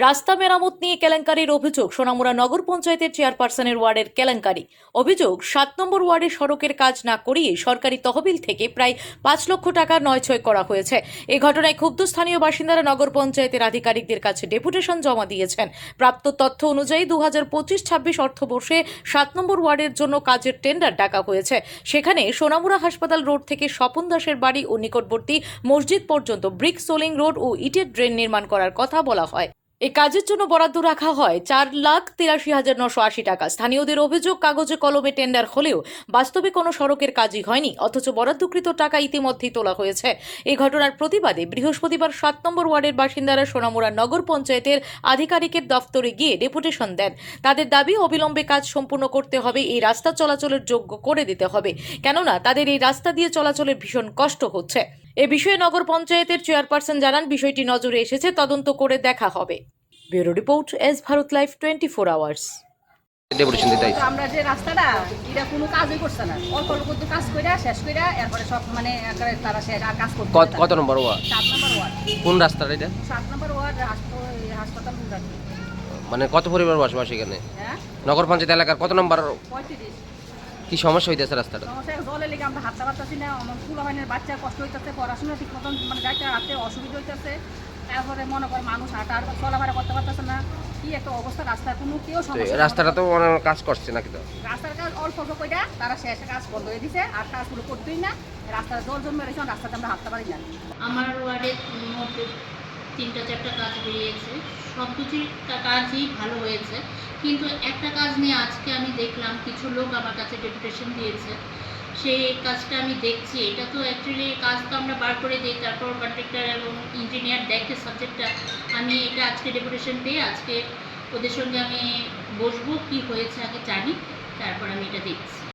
রাস্তা মেরামত নিয়ে কেলেঙ্কারির অভিযোগ সোনামুড়া নগর পঞ্চায়েতের চেয়ারপারসনের ওয়ার্ডের কেলেঙ্কারি। অভিযোগ ৭ নম্বর ওয়ার্ডে সড়কের কাজ না করিয়ে সরকারি তহবিল থেকে প্রায় ৫ লক্ষ টাকা নয়ছয় করা হয়েছে। এই ঘটনায় ক্ষুব্ধ স্থানীয় বাসিন্দারা নগর পঞ্চায়েতের আধিকারিকদের কাছে ডেপুটেশন জমা দিয়েছেন। প্রাপ্ত তথ্য অনুযায়ী ২০২৫-২৬ অর্থবর্ষে ৭ নম্বর ওয়ার্ডের জন্য কাজের টেন্ডার ডাকা হয়েছে। সেখানে সোনামুড়া হাসপাতাল রোড থেকে স্বপন দাসের বাড়ি ও নিকটবর্তী মসজিদ পর্যন্ত ব্রিক সোলিং রোড ও ইটের ড্রেন নির্মাণ করার কথা বলা হয়। এই কাজের জন্য বরাদ্দ রাখা হয় ৪,৮৩,৯৮০ টাকা। স্থানীয়দের অভিযোগ, কাগজে কলমে টেন্ডার হলেও বাস্তবে কোনো সড়কের কাজই হয়নি, অথচ বরাদ্দকৃত টাকা ইতিমধ্যেই তোলা হয়েছে। এই ঘটনার প্রতিবাদে বৃহস্পতিবার ৭ নম্বর ওয়ার্ডের বাসিন্দারা সোনামুড়া নগর পঞ্চায়েতের আধিকারিকের দফতরে গিয়ে ডেপুটেশন দেন। তাদের দাবি, অবিলম্বে কাজ সম্পূর্ণ করতে হবে, এই রাস্তা চলাচলের যোগ্য করে দিতে হবে, কেননা তাদের এই রাস্তা দিয়ে চলাচলের ভীষণ কষ্ট হচ্ছে। এ বিষয়ে নগর পঞ্চায়েতের চেয়ারপারসন জানান, বিষয়টি নজরে এসেছে, তদন্ত করে দেখা হবে। Bureau report, S Bharat live 24 hours. Deputation দিতে তো আমরা যে রাস্তাটা এটা কোনো কাজই করছে না, অল্প অল্প করতে কাজ কইরা শেষ কইরা এরপরে সব মানে একবারে তারা শেষ আর কাজ করতে কত নম্বর ওয়ার্ড? 7 নম্বর ওয়ার্ড। কোন রাস্তাটা এটা? 7 নম্বর ওয়ার্ড হাসপাতাল রোড। মানে কত পরিবার বসবাস এখানে? হ্যাঁ, নগর পঞ্চায়েত এলাকার কত নম্বর? 35। কি সমস্যা হইতেছে রাস্তাটা? সমস্যা জলের লেগে আমরা হাঁটতে পারতেছি না, আমার ফুল হয়নের বাচ্চা কষ্ট হইতেছে, পড়াশোনা ঠিক মতন মানে যাইতে হাঁটতে অসুবিধা হইতেছে। তারপরে মনে কর মানুষ হাঁটার চলাফেরা করতে পারতেছে না, কি একটা অবস্থা রাস্তার কোনো কেউ সমস্যা। রাস্তাটা তো অনেক কাজ করছে নাকি? তো রাস্তার কাজ অল্প অল্প কইরা তারা শেষে কাজ বন্ধ হয়ে দিছে, আর কাজগুলো করতেই না। রাস্তার জল জমে রয়েছে, রাস্তাতে আমরা হাঁটতে পারি না। আমার ওয়ার্ডে মোট ৩-৪টা কাজ বেরিয়েছে, সব কিছুই কাজই ভালো হয়েছে, কিন্তু একটা কাজ নিয়ে আজকে আমি দেখলাম কিছু লোক আমার কাছে ডেপুটেশন দিয়েছে। সেই কাজটা আমি দেখছি, এটা তো অ্যাকচুয়ালি কাজ তো আমরা বার করে দিই, তারপর কন্ট্রাক্টর এবং ইঞ্জিনিয়ার দেখে সাবজেক্টটা। আমি এটা আজকে ডেপুটেশন পেয়ে আজকে ওদের সঙ্গে আমি বসবো, কি হয়েছে আগে জানি, তারপর আমি এটা দেখছি।